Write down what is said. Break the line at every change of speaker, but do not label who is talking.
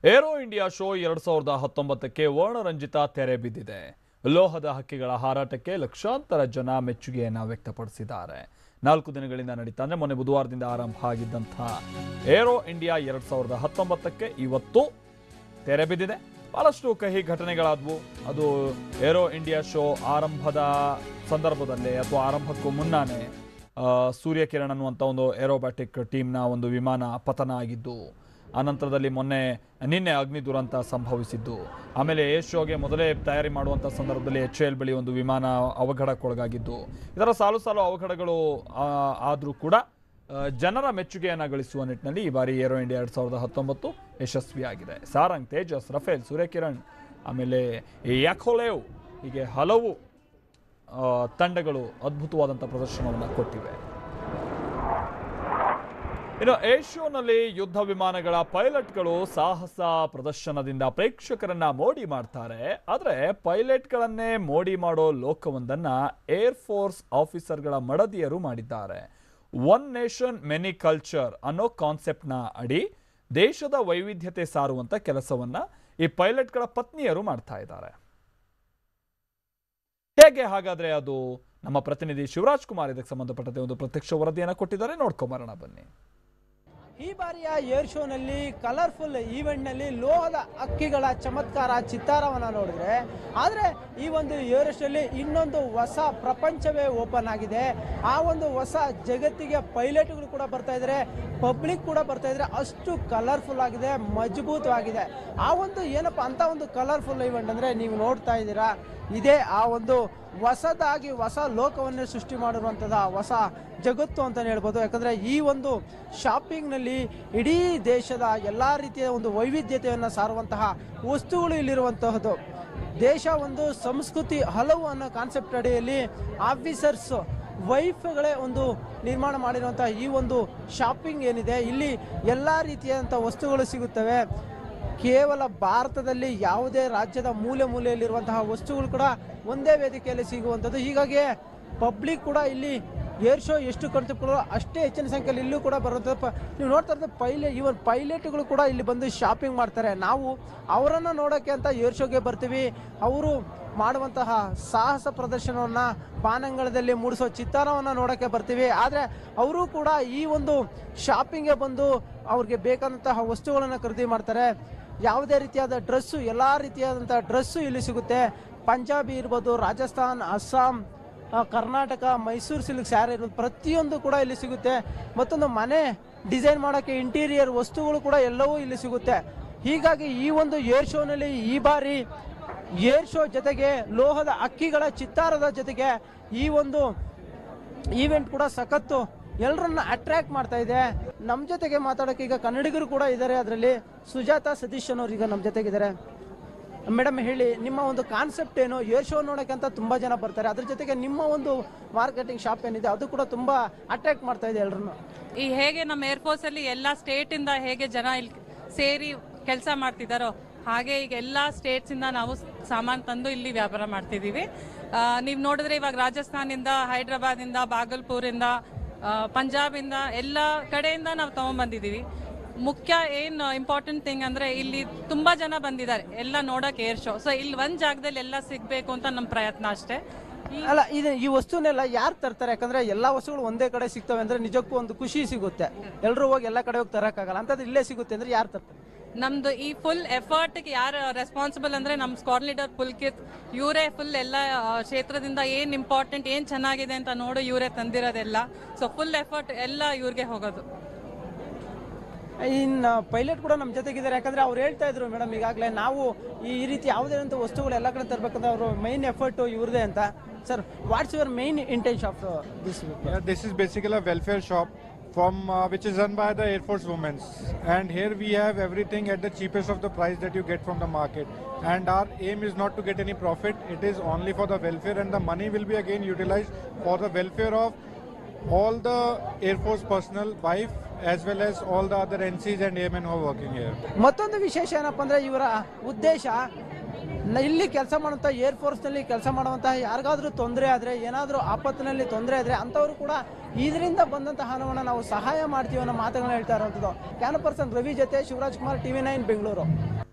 Aero India show 2019ಕ್ಕೆ ವರ್ಣರಂಜಿತ ತೆರೆ ಬಿದ್ದಿದೆ. ಲೋಹದ ಹಕ್ಕಿಗಳ ಹಾರಾಟಕ್ಕೆ ಲಕ್ಷಾಂತರ ಜನ ಮೆಚ್ಚುಗೆಯನ್ನು ವ್ಯಕ್ತಪಡಿಸಿದ್ದಾರೆ. 4 ದಿನಗಳಿಂದ ನಡೀತಾ ಅಂದ್ರೆ ಮೊನ್ನೆ ಬುಧವಾರದಿಂದ ಆರಂಭ ಆಗಿದ್ದಂತಹ ಏರೋ ಇಂಡಿಯಾ 2019ಕ್ಕೆ ಇವತ್ತು ತೆರೆ ಬಿದ್ದಿದೆ. ಬಹಳಷ್ಟು ಕಹಿ ಘಟನೆಗಳಾದವು. ಅದು ಏರೋ ಇಂಡಿಯಾ ಶೋ ಆರಂಭದ ಸಂದರ್ಭದಲ್ಲೇ ಅಥವಾ ಆರಂಭಕ್ಕೂ ಮುನ್ನಾನೆ ಸೂರ್ಯಕಿರಣ್ ಅನ್ನುವಂಥ ಒಂದು ಏರೋಬ್ಯಾಟಿಕ್ ಟೀಮ್ನ ಒಂದು ವಿಮಾನ ಪತನ ಆಗಿದ್ದು, ಆನಂತರದಲ್ಲಿ ನಿನ್ನೆ ಅಗ್ನಿ ದುರಂತ ಸಂಭವಿಸಿದ್ದು, ಆಮೇಲೆ ಏರ್ ಶೋಗೆ ಮೊದಲೇ ತಯಾರಿ ಮಾಡುವಂಥ ಸಂದರ್ಭದಲ್ಲಿ HAL ಬಳಿ ಒಂದು ವಿಮಾನ ಅವಘಡಕ್ಕೊಳಗಾಗಿದ್ದು, ಇದರ ಸಾಲು ಅವಘಡಗಳು ಆದರೂ ಕೂಡ ಜನರ ಮೆಚ್ಚುಗೆಯನ್ನು ಗಳಿಸುವ ನಿಟ್ಟಿನಲ್ಲಿ ಈ ಬಾರಿ ಏರೋ ಇಂಡಿಯಾ 2019 ಯಶಸ್ವಿಯಾಗಿದೆ. ಸಾರಂಗ್, ತೇಜಸ್, ರಫೇಲ್, ಸೂರ್ಯಕಿರಣ್, ಆಮೇಲೆ ಯಾಕೋಲೇವ್ ಹೀಗೆ ಹಲವು ತಂಡಗಳು ಅದ್ಭುತವಾದಂಥ ಪ್ರದರ್ಶನವನ್ನು ಕೊಟ್ಟಿವೆ. ಇನ್ನು ಏರ್ ಶೋನಲ್ಲಿ ಯುದ್ಧ ವಿಮಾನಗಳ ಪೈಲಟ್ಗಳು ಸಾಹಸ ಪ್ರದರ್ಶನದಿಂದ ಪ್ರೇಕ್ಷಕರನ್ನ ಮೋಡಿ ಮಾಡ್ತಾರೆ. ಆದರೆ ಪೈಲಟ್ಗಳನ್ನೇ ಮೋಡಿ ಮಾಡೋ ಲೋಕವೊಂದನ್ನ ಏರ್ ಫೋರ್ಸ್ ಆಫೀಸರ್ಗಳ ಮಡದಿಯರು ಮಾಡಿದ್ದಾರೆ. ಒನ್ ನೇಷನ್ ಮೆನಿ ಕಲ್ಚರ್ ಅನ್ನೋ ಕಾನ್ಸೆಪ್ಟ್ನ ಅಡಿ ದೇಶದ ವೈವಿಧ್ಯತೆ ಸಾರುವಂತ ಕೆಲಸವನ್ನ ಈ ಪೈಲಟ್ಗಳ ಪತ್ನಿಯರು ಮಾಡ್ತಾ ಇದ್ದಾರೆ. ಹೇಗೆ ಹಾಗಾದ್ರೆ ಅದು? ನಮ್ಮ ಪ್ರತಿನಿಧಿ ಶಿವರಾಜ್ ಕುಮಾರ್ ಇದಕ್ಕೆ ಸಂಬಂಧಪಟ್ಟಂತೆ ಒಂದು ಪ್ರತ್ಯಕ್ಷ ವರದಿಯನ್ನು ಕೊಟ್ಟಿದ್ದಾರೆ. ನೋಡ್ಕೊಂಬರೋಣ ಬನ್ನಿ.
ಈ ಬಾರಿಯ ಏರ್ ಶೋನಲ್ಲಿ ಕಲರ್ಫುಲ್ ಈವೆಂಟ್ನಲ್ಲಿ ಲೋಹದ ಹಕ್ಕಿಗಳ ಚಮತ್ಕಾರ ಚಿತ್ತಾರವನ್ನು ನೋಡಿದ್ರೆ, ಆದರೆ ಈ ಒಂದು ಏರ್ ಶೋಲ್ಲಿ ಇನ್ನೊಂದು ಹೊಸ ಪ್ರಪಂಚವೇ ಓಪನ್ ಆಗಿದೆ. ಆ ಒಂದು ಹೊಸ ಜಗತ್ತಿಗೆ ಪೈಲಟ್ಗಳು ಕೂಡ ಬರ್ತಾ ಇದ್ದಾರೆ, ಪಬ್ಲಿಕ್ ಕೂಡ ಬರ್ತಾ ಇದ್ದಾರೆ. ಅಷ್ಟು ಕಲರ್ಫುಲ್ ಆಗಿದೆ, ಮಜಬೂತವಾಗಿದೆ. ಆ ಒಂದು ಏನಪ್ಪ ಅಂತ ಒಂದು ಕಲರ್ಫುಲ್ ಈವೆಂಟ್ ಅಂದರೆ ನೀವು ನೋಡ್ತಾ ಇದ್ದೀರಾ, ಇದೇ ಆ ಒಂದು ಹೊಸದಾಗಿ ಹೊಸ ಲೋಕವನ್ನೇ ಸೃಷ್ಟಿ ಮಾಡಿರುವಂಥದ್ದು ಹೊಸ ಜಗತ್ತು ಅಂತಲೇ ಹೇಳ್ಬೋದು. ಯಾಕಂದರೆ ಈ ಒಂದು ಶಾಪಿಂಗ್ನಲ್ಲಿ ಇಡೀ ದೇಶದ ಎಲ್ಲ ರೀತಿಯ ಒಂದು ವೈವಿಧ್ಯತೆಯನ್ನು ಸಾರುವಂತಹ ವಸ್ತುಗಳು ಇಲ್ಲಿರುವಂತಹದ್ದು. ದೇಶ ಒಂದು ಸಂಸ್ಕೃತಿ ಹಲವು ಅನ್ನೋ ಕಾನ್ಸೆಪ್ಟ್ ಅಡಿಯಲ್ಲಿ ಆಫೀಸರ್ಸ್ ವೈಫ್ಗಳೇ ಒಂದು ನಿರ್ಮಾಣ ಮಾಡಿರುವಂಥ ಈ ಒಂದು ಶಾಪಿಂಗ್ ಏನಿದೆ, ಇಲ್ಲಿ ಎಲ್ಲ ರೀತಿಯಾದಂಥ ವಸ್ತುಗಳು ಸಿಗುತ್ತವೆ. ಕೇವಲ ಭಾರತದಲ್ಲಿ ಯಾವುದೇ ರಾಜ್ಯದ ಮೂಲೆಯಲ್ಲಿರುವಂತಹ ವಸ್ತುಗಳು ಕೂಡ ಒಂದೇ ವೇದಿಕೆಯಲ್ಲಿ ಸಿಗುವಂಥದ್ದು. ಹೀಗಾಗಿ ಪಬ್ಲಿಕ್ ಕೂಡ ಇಲ್ಲಿ ಏರ್ ಶೋ ಎಷ್ಟು ಕಣ್ತುಕೊಳ್ಳೋ ಅಷ್ಟೇ ಹೆಚ್ಚಿನ ಸಂಖ್ಯೆಯಲ್ಲಿ ಇಲ್ಲೂ ಕೂಡ ಬರುವಂಥದ್ದು. ನೀವು ನೋಡ್ತಾ ಇರೋದು ಪೈಲಟ್ಗಳು ಕೂಡ ಇಲ್ಲಿ ಬಂದು ಶಾಪಿಂಗ್ ಮಾಡ್ತಾರೆ. ನಾವು ಅವರನ್ನು ನೋಡೋಕ್ಕೆ ಅಂತ ಏರ್ ಶೋಗೆ ಬರ್ತೀವಿ. ಅವರು ಮಾಡುವಂತಹ ಸಾಹಸ ಪ್ರದರ್ಶನವನ್ನು ಬಾನಂಗಳದಲ್ಲಿ ಮೂಡಿಸೋ ಚಿತ್ತಾರವನ್ನು ನೋಡೋಕ್ಕೆ ಬರ್ತೀವಿ. ಆದರೆ ಅವರು ಕೂಡ ಈ ಒಂದು ಶಾಪಿಂಗ್ಗೆ ಬಂದು ಅವ್ರಿಗೆ ಬೇಕಾದಂತಹ ವಸ್ತುಗಳನ್ನು ಖರೀದಿ ಮಾಡ್ತಾರೆ. ಯಾವುದೇ ರೀತಿಯಾದ ಡ್ರೆಸ್ಸು, ಎಲ್ಲ ರೀತಿಯಾದಂಥ ಡ್ರೆಸ್ಸು ಇಲ್ಲಿ ಸಿಗುತ್ತೆ. ಪಂಜಾಬಿ ಇರ್ಬೋದು, ರಾಜಸ್ಥಾನ್, ಅಸ್ಸಾಂ, ಕರ್ನಾಟಕ, ಮೈಸೂರು ಸಿಲ್ಕ್ ಸ್ಯಾರಿ ಇರ್ಬೋದು, ಪ್ರತಿಯೊಂದು ಕೂಡ ಇಲ್ಲಿ ಸಿಗುತ್ತೆ. ಮತ್ತೊಂದು ಮನೆ ಡಿಸೈನ್ ಮಾಡೋಕ್ಕೆ ಇಂಟೀರಿಯರ್ ವಸ್ತುಗಳು ಕೂಡ ಎಲ್ಲವೂ ಇಲ್ಲಿ ಸಿಗುತ್ತೆ. ಹೀಗಾಗಿ ಈ ಒಂದು ಏರ್ ಶೋನಲ್ಲಿ ಈ ಬಾರಿ ಏರ್ ಶೋ ಜೊತೆಗೆ ಲೋಹದ ಹಕ್ಕಿಗಳ ಚಿತ್ತಾರದ ಜೊತೆಗೆ ಈ ಒಂದು ಈವೆಂಟ್ ಕೂಡ ಸಖತ್ತು ಎಲ್ಲರನ್ನ ಅಟ್ರಾಕ್ಟ್ ಮಾಡ್ತಾ ಇದೆ. ನಮ್ಮ ಜೊತೆಗೆ ಮಾತಾಡೋಕೆ ಈಗ ಕನ್ನಡಿಗರು ಕೂಡ ಇದ್ದಾರೆ. ಅದರಲ್ಲಿ ಸುಜಾತಾ ಸತೀಶ್ ಅನ್ನೋರು ಈಗ ನಮ್ಮ ಜೊತೆಗಿದ್ದಾರೆ. ಮೇಡಮ್, ಹೇಳಿ, ನಿಮ್ಮ ಒಂದು ಕಾನ್ಸೆಪ್ಟ್ ಏನು? ಏರ್ ಶೋ ನೋಡೋಕೆ ಅಂತ ತುಂಬ ಜನ ಬರ್ತಾರೆ, ಅದ್ರ ಜೊತೆಗೆ ನಿಮ್ಮ ಒಂದು ಮಾರ್ಕೆಟಿಂಗ್ ಶಾಪ್ ಏನಿದೆ ಅದು ಕೂಡ ತುಂಬ ಅಟ್ರಾಕ್ಟ್ ಮಾಡ್ತಾ ಇದೆ ಎಲ್ಲರನ್ನು.
ಈ ಹೇಗೆ ನಮ್ಮ ಏರ್ಫೋರ್ಸ್ ಅಲ್ಲಿ ಎಲ್ಲ ಸ್ಟೇಟಿಂದ ಹೇಗೆ ಜನ ಇಲ್ಲಿ ಸೇರಿ ಕೆಲಸ ಮಾಡ್ತಿದ್ದಾರೋ ಹಾಗೆ ಈಗ ಎಲ್ಲ ಸ್ಟೇಟ್ಸಿಂದ ನಾವು ಸಾಮಾನು ತಂದು ಇಲ್ಲಿ ವ್ಯಾಪಾರ ಮಾಡ್ತಿದ್ದೀವಿ. ನೀವು ನೋಡಿದ್ರೆ ಇವಾಗ ರಾಜಸ್ಥಾನಿಂದ, ಹೈದ್ರಾಬಾದಿಂದ, ಬಾಗಲ್ಪುರಿಂದ, ಪಂಜಾಬಿಂದ ಎಲ್ಲ ಕಡೆಯಿಂದ ನಾವು ತಗೊಂಡ್ಬಂದಿದ್ದೀವಿ. ಮುಖ್ಯ ಏನು ಇಂಪಾರ್ಟೆಂಟ್ ಥಿಂಗ್ ಅಂದರೆ ಇಲ್ಲಿ ತುಂಬ ಜನ ಬಂದಿದ್ದಾರೆ ಎಲ್ಲ ನೋಡೋಕೆ ಏರ್ ಶೋ. ಸೊ ಇಲ್ಲಿ ಒಂದು ಜಾಗದಲ್ಲಿ ಎಲ್ಲ ಸಿಗಬೇಕು ಅಂತ ನಮ್ಮ ಪ್ರಯತ್ನ ಅಷ್ಟೇ.
ಅಲ್ಲ, ಈ ವಸ್ತುನೆಲ್ಲ ಯಾರು ತರ್ತಾರೆ? ಯಾಕಂದ್ರೆ ಎಲ್ಲ ವಸ್ತುಗಳು ಒಂದೇ ಕಡೆ ಸಿಗ್ತವೆ ಅಂದ್ರೆ ನಿಜಕ್ಕೂ ಒಂದು ಖುಷಿ ಸಿಗುತ್ತೆ. ಎಲ್ಲರೂ ಹೋಗಿ ಎಲ್ಲ ಕಡೆ ಹೋಗಿ ತರಕ್ಕಾಗಲ್ಲ, ಅಂತದ್ದು ಇಲ್ಲೇ ಸಿಗುತ್ತೆ ಅಂದ್ರೆ ಯಾರು ತರ್ತಾರೆ?
ನಮ್ದು ಈ ಫುಲ್ ಎಫರ್ಟ್ಗೆ ಯಾರು ರೆಸ್ಪಾನ್ಸಿಬಲ್ ಅಂದ್ರೆ ನಮ್ಮ ಸ್ಕ್ವಾಡ್ ಲೀಡರ್ ಪುಲ್ಕಿತ್. ಇವರೇ ಫುಲ್ ಎಲ್ಲ ಕ್ಷೇತ್ರದಿಂದ ಏನು ಇಂಪಾರ್ಟೆಂಟ್, ಏನು ಚೆನ್ನಾಗಿದೆ ಅಂತ ನೋಡು ಇವರೇ ತಂದಿರೋದೆಲ್ಲ. ಸೊ ಫುಲ್ ಎಫರ್ಟ್ ಎಲ್ಲ ಇವ್ರಿಗೆ ಹೋಗೋದು.
ಇನ್ನು ಪೈಲಟ್ ಕೂಡ ನಮ್ಮ ಜೊತೆಗಿದ್ದಾರೆ. ಯಾಕಂದ್ರೆ ಅವ್ರು ಹೇಳ್ತಾ ಇದ್ರು, ಮೇಡಮ್, ಈಗಾಗಲೇ ನಾವು ಈ ರೀತಿ ಯಾವುದೇ ಅಂತ ವಸ್ತುಗಳು ಎಲ್ಲ ಕಡೆ ತರಬೇಕಂದ್ರೆ ಅವರು ಮೈನ್ ಎಫರ್ಟ್ ಇವ್ರದೇ ಅಂತ. Sir, what's your main intention of this?
This is basically a welfare shop which is run by the Air Force Women's, and here we have everything at the cheapest of the price that you get from the market, and our aim is not to get any profit. It is only for the welfare, and the money will be again utilized for the welfare of all the Air Force personnel, wife, as well as all the other NCs and airmen who are working here.
ಮತ್ತೊಂದು ವಿಶೇಷ ಏನಪ್ಪ ಅಂದ್ರೆ ಇವರ ಉದ್ದೇಶ ಇಲ್ಲಿ ಕೆಲಸ ಮಾಡುವಂಥ air ಫೋರ್ಸ್ನಲ್ಲಿ ಕೆಲಸ ಮಾಡುವಂತಹ ಯಾರಿಗಾದ್ರೂ ತೊಂದರೆ ಆದರೆ, ಏನಾದರೂ ಆಪತ್ತಿನಲ್ಲಿ ತೊಂದರೆ ಆದರೆ ಅಂಥವರು ಕೂಡ ಇದರಿಂದ ಬಂದಂತಹ ಹಣವನ್ನು ನಾವು ಸಹಾಯ ಮಾಡ್ತೀವಿ ಅನ್ನೋ ಮಾತುಗಳನ್ನ ಹೇಳ್ತಾ ಇರೋಂಥದ್ದು. ಕ್ಯಾನ್ ಪರ್ಸನ್ ರವಿ ಜೊತೆ ಶಿವರಾಜ್ ಕುಮಾರ್, TV9 ಬೆಂಗಳೂರು.